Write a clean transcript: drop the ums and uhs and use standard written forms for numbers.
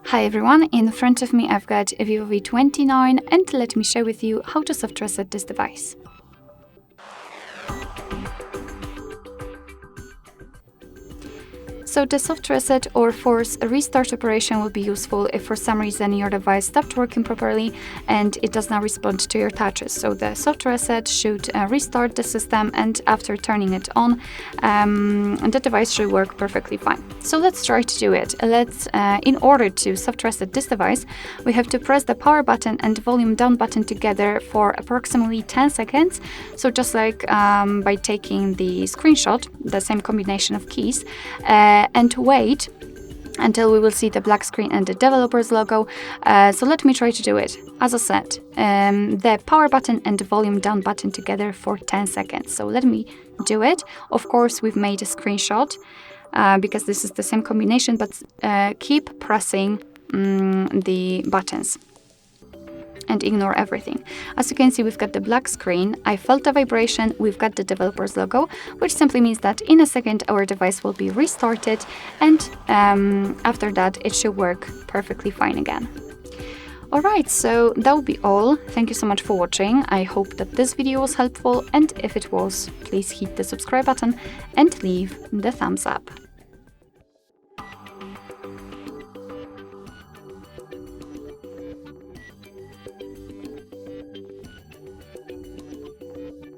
Hi everyone, in front of me I've got a VIVO V29 and let me share with you how to soft reset this device. So the soft reset or force restart operation will be useful if for some reason your device stopped working properly and it does not respond to your touches. So the soft reset should restart the system, and after turning it on, the device should work perfectly fine. So let's try to do it. In order to soft reset this device, we have to press the power button and volume down button together for approximately 10 seconds. So just like by taking the screenshot, the same combination of keys, and wait until we will see the black screen and the developer's logo. So let me try to do it. As I said, the power button and the volume down button together for 10 seconds. So let me do it. Of course, we've made a screenshot because this is the same combination, but keep pressing the buttons and ignore everything. As you can see, we've got the black screen. I felt the vibration. We've got the developer's logo, which simply means that in a second our device will be restarted, and after that it should work perfectly fine again. Alright, so that will be all. Thank you so much for watching. I hope that this video was helpful, and if it was, please hit the subscribe button and leave the thumbs up.